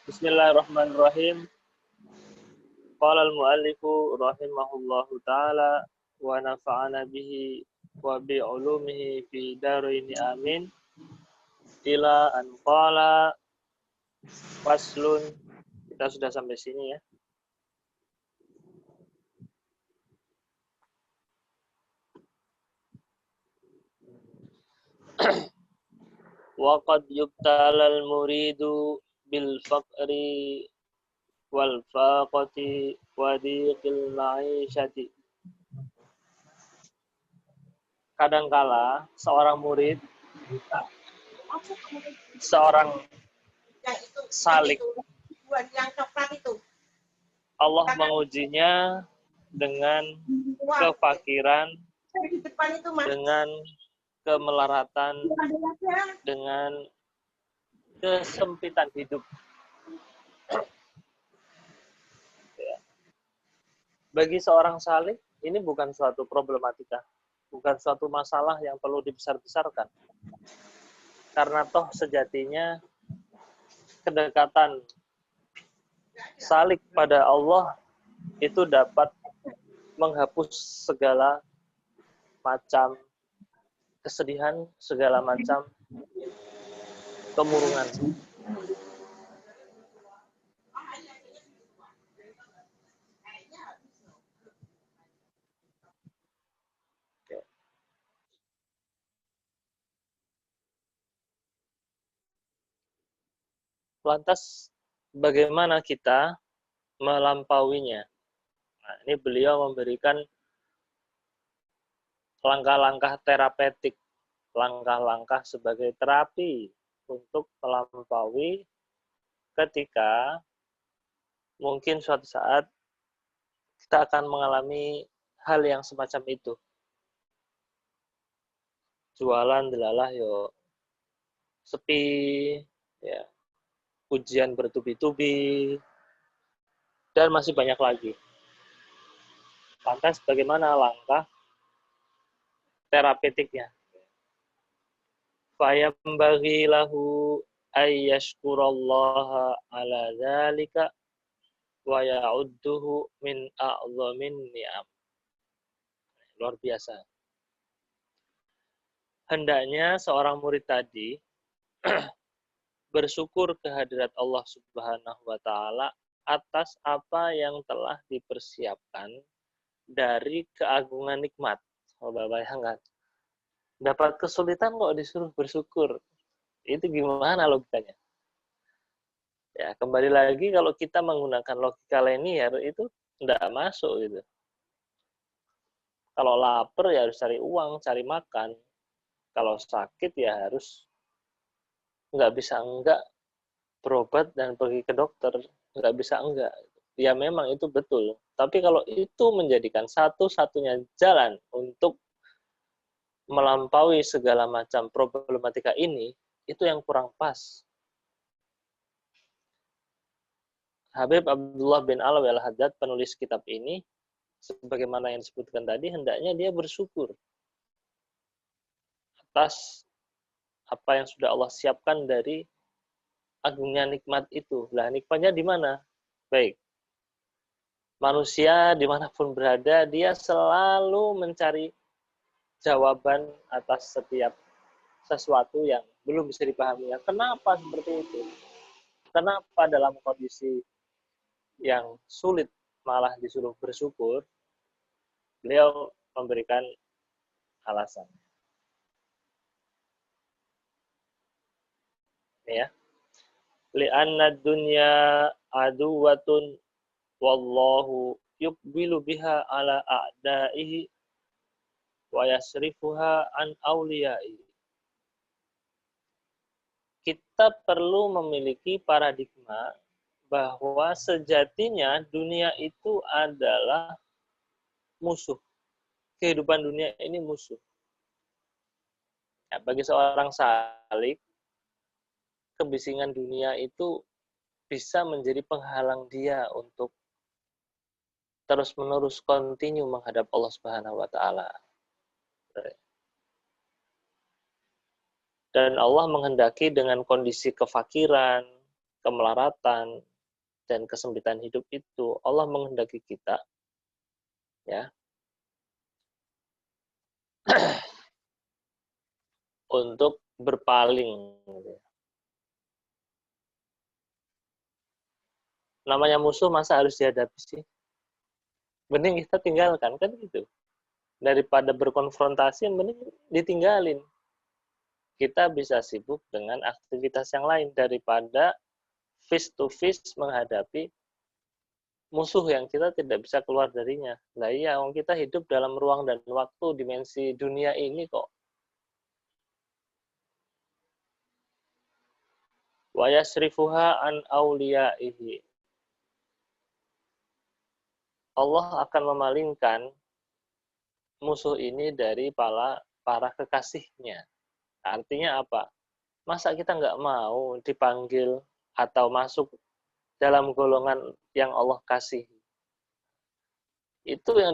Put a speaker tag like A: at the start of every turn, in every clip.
A: Bismillahirrahmanirrahim. Qala al-muallifu rahimahullahu ta'ala wa nafa'ana bihi wa bi ulumihi fi daraini amin. Ila an qala faslun. Kita sudah sampai sini ya. Wa qad yubtalal muridu bil faqri wal faqati wa diqil ma'isyati. Kadangkala seorang murid, seorang salik, Allah mengujinya dengan kefakiran, dengan kemelaratan, dengan kesempitan hidup. Bagi seorang salik, ini bukan suatu problematika, bukan suatu masalah yang perlu dibesar-besarkan. Karena toh sejatinya kedekatan salik pada Allah itu dapat menghapus segala macam kesedihan, segala macam kemurungan. Lantas bagaimana kita melampauinya? Nah, ini beliau memberikan langkah-langkah terapeutik, langkah-langkah sebagai terapi untuk melampaui ketika mungkin suatu saat kita akan mengalami hal yang semacam itu. Jualan delalah yo sepi, ya, ujian bertubi-tubi, dan masih banyak lagi. Lantas bagaimana langkah terapeutiknya? Fayambaghi lahu ayyashkurallaha ala dzalika wa ya'udduhu min a'zamin ni'am. Luar biasa. Hendaknya seorang murid tadi bersyukur kehadirat Allah Subhanahu wa taala atas apa yang telah dipersiapkan dari keagungan nikmat. Coba bayangkan. Dapat kesulitan kok disuruh bersyukur. Itu gimana logikanya? Ya, kembali lagi kalau kita menggunakan logika linear itu tidak masuk gitu. Kalau lapar ya harus cari uang, cari makan. Kalau sakit ya harus nggak bisa enggak berobat dan pergi ke dokter, nggak bisa enggak. Ya memang itu betul. Tapi kalau itu menjadikan satu-satunya jalan untuk melampaui segala macam problematika ini, itu yang kurang pas. Habib Abdullah bin Alawi al-Haddad, penulis kitab ini, sebagaimana yang disebutkan tadi, hendaknya dia bersyukur atas apa yang sudah Allah siapkan dari agungnya nikmat itu. Lah, nikmatnya di mana? Baik. Manusia dimanapun berada, dia selalu mencari jawaban atas setiap sesuatu yang belum bisa dipahami. Kenapa seperti itu? Kenapa dalam kondisi yang sulit malah disuruh bersyukur? Beliau memberikan alasan. Ya. Li'anna dunya aduwatun wallahu yuqbilu biha ala a'da'ihi wa yasrifuha an awliya'i. Kita perlu memiliki paradigma bahwa sejatinya dunia itu adalah musuh. Kehidupan dunia ini musuh. Ya, bagi seorang salik, kebisingan dunia itu bisa menjadi penghalang dia untuk terus-menerus continue menghadap Allah Subhanahu wa taala. Dan Allah menghendaki dengan kondisi kefakiran, kemelaratan, dan kesempitan hidup itu, Allah menghendaki kita, ya, untuk berpaling. Namanya musuh masa harus dihadapi sih? Mending kita tinggalkan, kan gitu. Daripada berkonfrontasi, mending ditinggalin. Kita bisa sibuk dengan aktivitas yang lain daripada face to face menghadapi musuh yang kita tidak bisa keluar darinya. Nah iya, kita hidup dalam ruang dan waktu dimensi dunia ini kok. Wa yasrifuha an awliyaihi. Allah akan memalingkan musuh ini dari para kekasihnya. Artinya apa? Masa kita nggak mau dipanggil atau masuk dalam golongan yang Allah kasih? Itu yang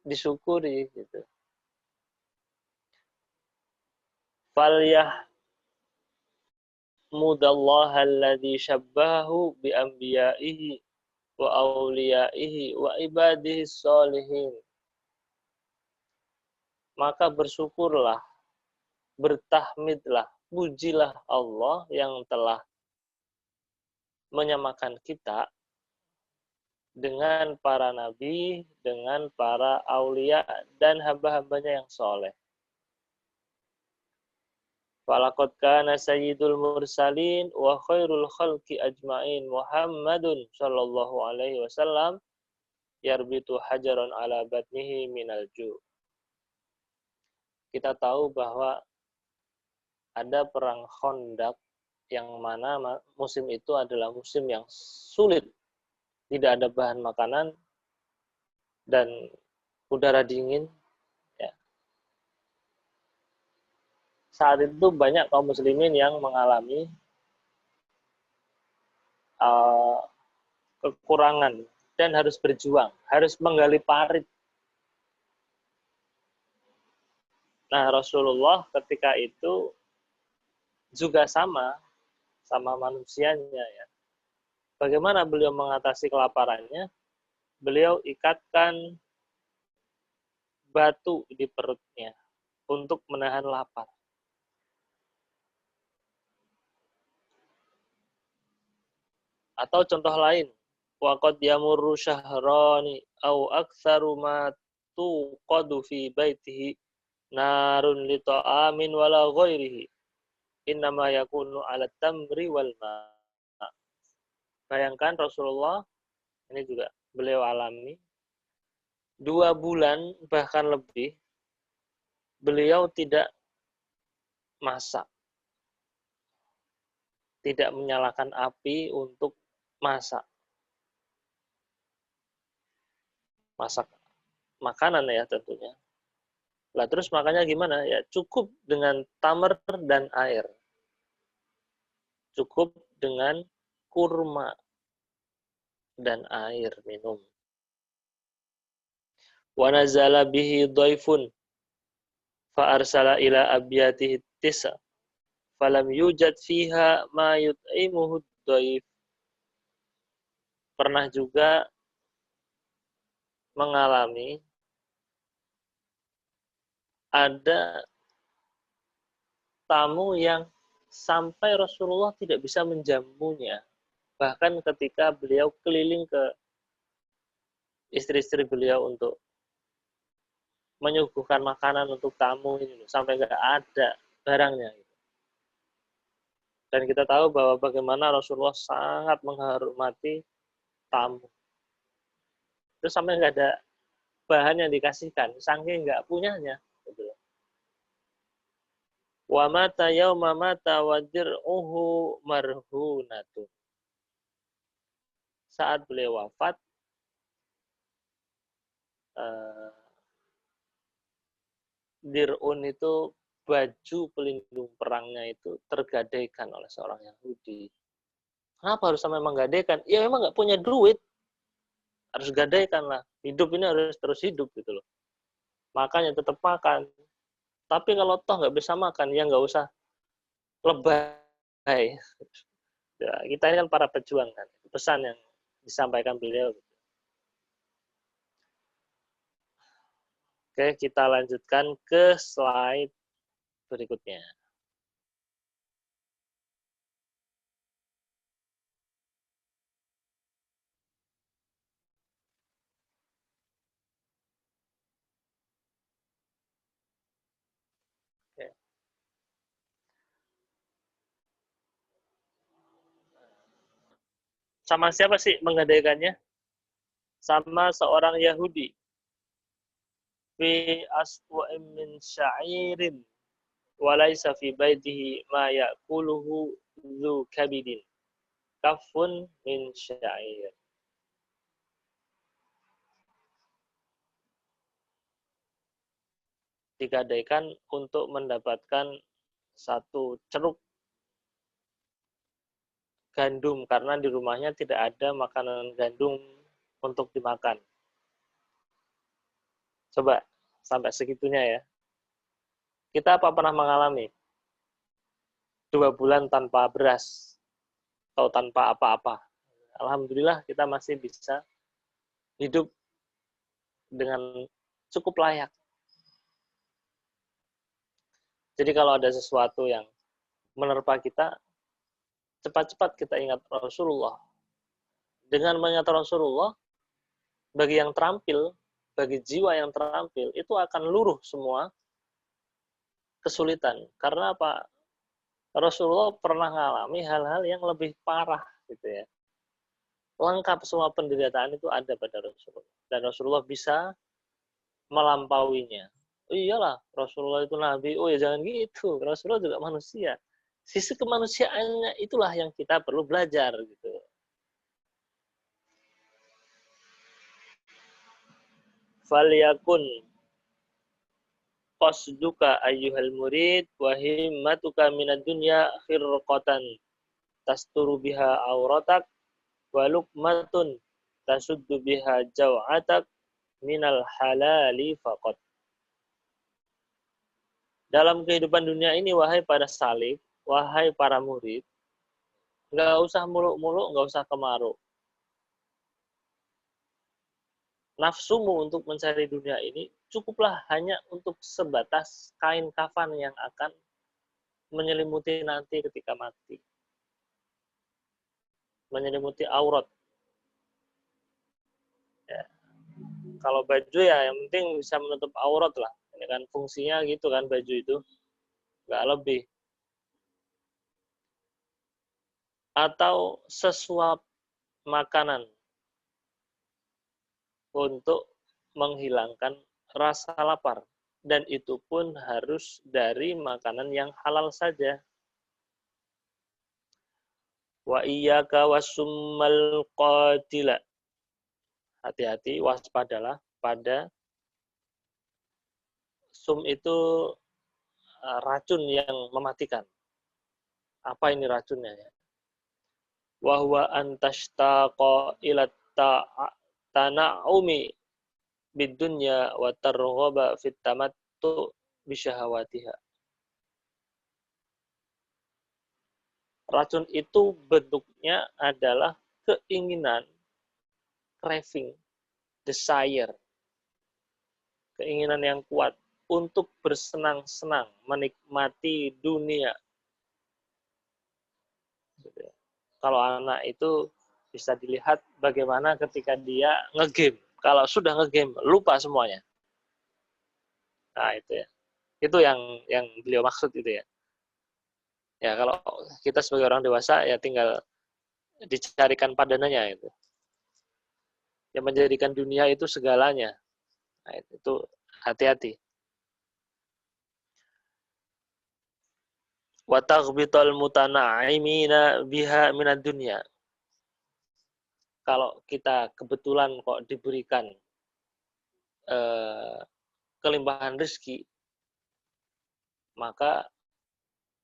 A: disyukuri. Gitu. Falyah mudallaha alladhi syabbahu bi anbiya'ihi wa awliyaihi wa ibadihi sholihin. Maka bersyukurlah, bertahmidlah, pujilah Allah yang telah menyamakan kita dengan para nabi, dengan para aulia dan hamba-hambanya yang soleh. Falaqad kana sayyidul mursalin wa khairul khalqi ajmain Muhammadun sallallahu alaihi wasallam yarbitu hajaran ala batnihi minal ju'. Kita tahu bahwa ada perang Khandaq yang mana musim itu adalah musim yang sulit. Tidak ada bahan makanan dan udara dingin. Ya. Saat itu banyak kaum muslimin yang mengalami kekurangan dan harus berjuang, harus menggali parit. Nah, Rasulullah ketika itu juga sama manusianya ya. Bagaimana beliau mengatasi kelaparannya? Beliau ikatkan batu di perutnya untuk menahan lapar. Atau contoh lain, waqad yamurru syahrani aw aktsaru ma tuqadu fi baitihi narun li ta'amin wala ghairihi. Innama yakunu 'ala tamri wal ma'. Bayangkan Rasulullah, ini juga beliau alami, 2 bulan bahkan lebih, beliau tidak masak. Tidak menyalakan api untuk masak. Masak makanan ya tentunya. Lah terus makanya gimana? Ya cukup dengan tamar dan air. Cukup dengan kurma dan air minum. Wa nazala bihi dhaifun fa arsala ila abyatihi tisa falam yujad fiha ma yut'imuhu dhaif. Pernah juga mengalami ada tamu yang sampai Rasulullah tidak bisa menjamunya. Bahkan ketika beliau keliling ke istri-istri beliau untuk menyuguhkan makanan untuk tamu ini, sampai nggak ada barangnya. Dan kita tahu bahwa bagaimana Rasulullah sangat menghormati tamu. Terus sampai nggak ada bahan yang dikasihkan, saking nggak punyanya. Wa mata yauma mata wa dir'uhu marhunatun. Saat beliau wafat, dir'un itu baju pelindung perangnya itu tergadaikan oleh seorang Yahudi. Kenapa harus sampai menggadaikan? Ya memang nggak punya duit, harus gadaikan lah. Hidup ini harus terus hidup gitu loh. Makanya tetap makan. Tapi kalau toh nggak bisa makan, ya nggak usah lebay. Ya, kita ini kan para pejuang kan. Pesan yang disampaikan beliau. Oke, kita lanjutkan ke slide berikutnya. Oke. Sama siapa sih menggadaikannya? Sama seorang Yahudi. Fi aswa'in min sya'irin walaysa fi baitihi ma ya'kuluhu dzu kabidin kafun min sya'ir. Digadaikan untuk mendapatkan satu ceruk gandum karena di rumahnya tidak ada makanan gandum untuk dimakan. Coba sampai segitunya ya. Kita apa pernah mengalami 2 bulan tanpa beras atau tanpa apa-apa? Alhamdulillah kita masih bisa hidup dengan cukup layak. Jadi kalau ada sesuatu yang menerpa kita, cepat-cepat kita ingat Rasulullah. Dengan mengingat Rasulullah, bagi yang terampil, bagi jiwa yang terampil, itu akan luruh semua kesulitan. Karena apa? Rasulullah pernah mengalami hal-hal yang lebih parah gitu ya. Lengkap semua penderitaan itu ada pada Rasulullah. Dan Rasulullah bisa melampauinya. Oh iyalah, Rasulullah itu Nabi. Oh ya jangan gitu. Rasulullah juga manusia. Sisi kemanusiaannya itulah yang kita perlu belajar gitu. Falyakun qasduka ayyuhal murid wa himmatuka minad dunya khirqatan tasturu biha auratak wa luqmatun tasuddu biha jaw'atak minal halali faqat. Dalam kehidupan dunia ini, wahai para salik, wahai para murid, nggak usah muluk-muluk, nggak usah kemaruk. Nafsumu untuk mencari dunia ini cukuplah hanya untuk sebatas kain kafan yang akan menyelimuti nanti ketika mati. Menyelimuti aurat. Ya. Kalau baju ya yang penting bisa menutup aurat lah. Ini kan fungsinya gitu kan baju itu. Nggak lebih. Atau sesuap makanan untuk menghilangkan rasa lapar. Dan itu pun harus dari makanan yang halal saja. Wa iyyaka wasummal qatila. Hati-hati, waspadalah pada sum itu racun yang mematikan. Apa ini racunnya ya? Wa huwa antashtaqa ila tana'umi bidunya wa targhaba fit tamattu bisyahawatiha. Racun itu bentuknya adalah keinginan, craving, desire, keinginan yang kuat untuk bersenang-senang, menikmati dunia. Kalau anak itu bisa dilihat bagaimana ketika dia ngegame. Kalau sudah ngegame, lupa semuanya. Nah, itu ya. Itu yang beliau maksud itu ya. Ya, kalau kita sebagai orang dewasa ya tinggal dicarikan padanannya itu. Yang menjadikan dunia itu segalanya. Nah, itu hati-hati. Wa taghbital mutana'imina biha minad dunya. Kalau kita kebetulan kok diberikan kelimpahan rezeki, maka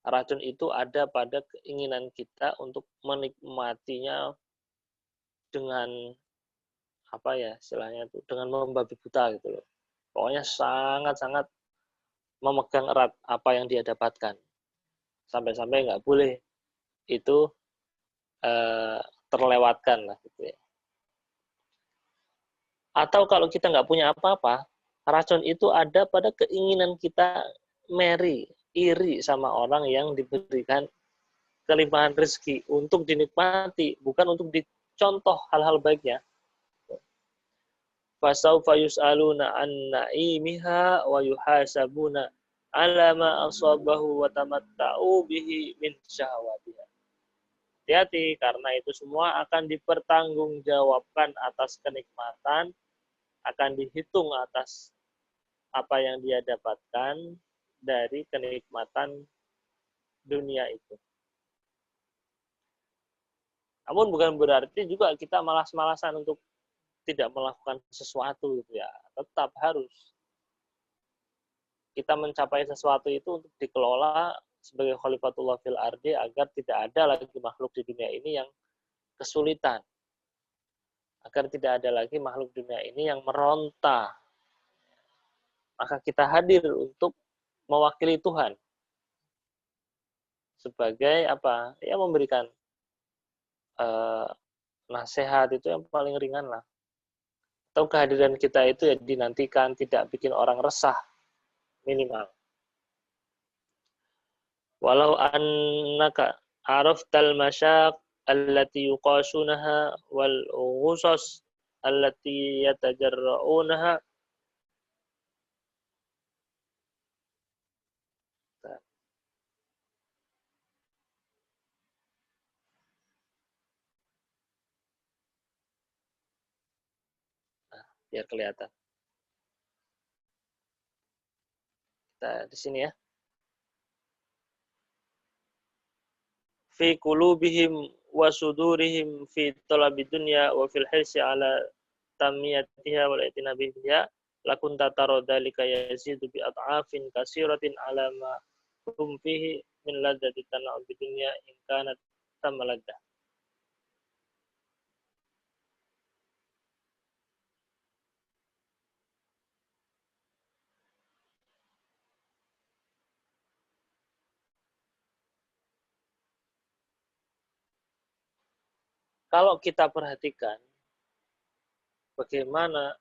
A: racun itu ada pada keinginan kita untuk menikmatinya dengan apa ya istilahnya itu dengan membabi buta gitu loh. Pokoknya sangat-sangat memegang erat apa yang dia dapatkan. Sampai-sampai nggak boleh itu terlewatkan lah gitu ya. Atau kalau kita nggak punya apa-apa, racun itu ada pada keinginan kita iri sama orang yang diberikan kelimpahan rezeki untuk dinikmati, bukan untuk dicontoh hal-hal baiknya. Fasaufa yus'aluna an na'imiha wa yuhasabuna ala ma asabahu wa tamatta'u bihi min syahwatiha. Hati-hati, karena itu semua akan dipertanggungjawabkan atas kenikmatan, akan dihitung atas apa yang dia dapatkan dari kenikmatan dunia itu. Namun bukan berarti juga kita malas-malasan untuk tidak melakukan sesuatu gitu ya. Tetap harus. Kita mencapai sesuatu itu untuk dikelola sebagai khalifatullah fil ardi agar tidak ada lagi makhluk di dunia ini yang kesulitan. Agar tidak ada lagi makhluk dunia ini yang meronta. Maka kita hadir untuk mewakili Tuhan. Sebagai apa? Ya memberikan nasihat itu yang paling ringan lah. Atau kehadiran kita itu ya dinantikan, tidak bikin orang resah minimal. Walau annaka araftal masyaq allati yuqasunaha wal ghusas allati yatajarraunaha. Nah, biar kelihatan. Kita di sini ya. Fi qulubihim wa sudurihim fi talabi dunya wa fil hirsi ala tamiyatiha wal itinabi biha lakun tataro dalika yazidu bi at'afin kasiratin ala ma hum fihi min ladzati tana'um bi dunya in kanat tamaladdah. Kalau kita perhatikan bagaimana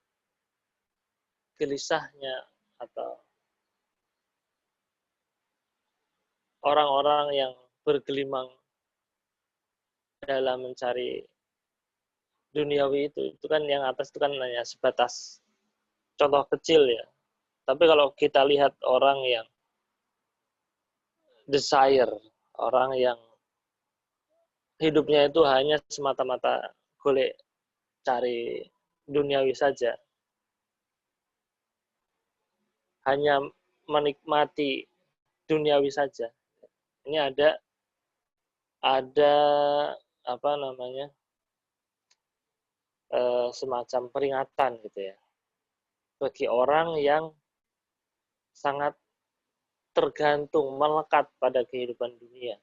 A: gelisahnya atau orang-orang yang bergelimang dalam mencari duniawi itu kan yang atas itu kan hanya sebatas contoh kecil ya. Tapi kalau kita lihat orang yang desire, orang yang hidupnya itu hanya semata-mata golek cari duniawi saja, hanya menikmati duniawi saja. Ini ada apa namanya semacam peringatan gitu ya bagi orang yang sangat tergantung melekat pada kehidupan dunia.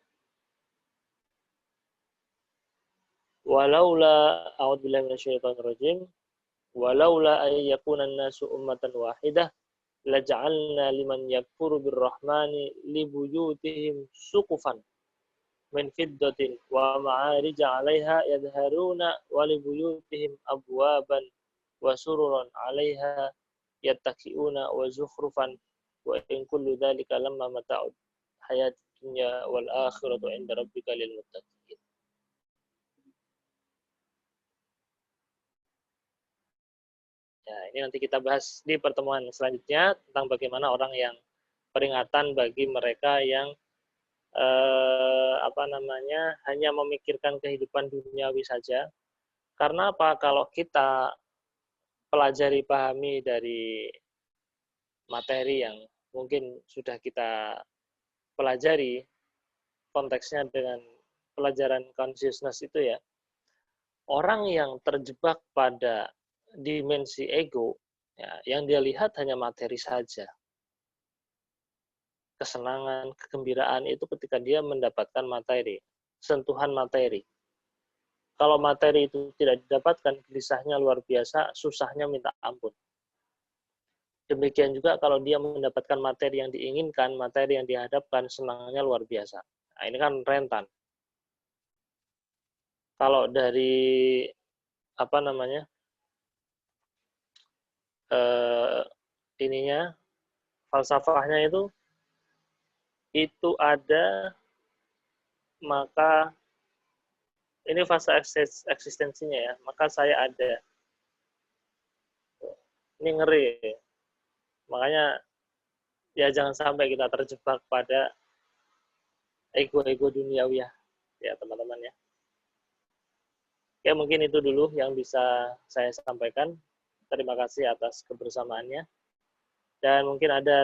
A: Walaula a'udzubillahi minasyaitonirrajim walaula ay yakuna an-nasu ummatan wahidah laja'alna liman yakfuru birrahmani libuyutihim suqufan min fiddatin wa ma'arija 'alaiha yadharuna wa libuyutihim abwaban wa sururan 'alaiha yattaqiuna wa zukhrufan wa in kullu dzalika lamma mata'ud hayatid dunya wal akhiratu 'inda rabbika lil muttaqin. Ya, ini nanti kita bahas di pertemuan selanjutnya tentang bagaimana orang yang peringatan bagi mereka yang hanya memikirkan kehidupan duniawi saja. Karena apa? Kalau kita pelajari, pahami dari materi yang mungkin sudah kita pelajari, konteksnya dengan pelajaran consciousness itu ya, orang yang terjebak pada dimensi ego, ya, yang dia lihat hanya materi saja. Kesenangan, kegembiraan itu ketika dia mendapatkan materi, sentuhan materi. Kalau materi itu tidak didapatkan, gelisahnya luar biasa, susahnya minta ampun. Demikian juga kalau dia mendapatkan materi yang diinginkan, materi yang dihadapkan, senangnya luar biasa. Nah, ini kan rentan. Kalau dari apa namanya ininya falsafahnya itu ada, maka ini fase eksistensinya ya, maka saya ada. Ini ngeri. Makanya ya jangan sampai kita terjebak pada ego-ego duniawi ya teman-teman ya. Oke, mungkin itu dulu yang bisa saya sampaikan. Terima kasih atas kebersamaannya. Dan mungkin ada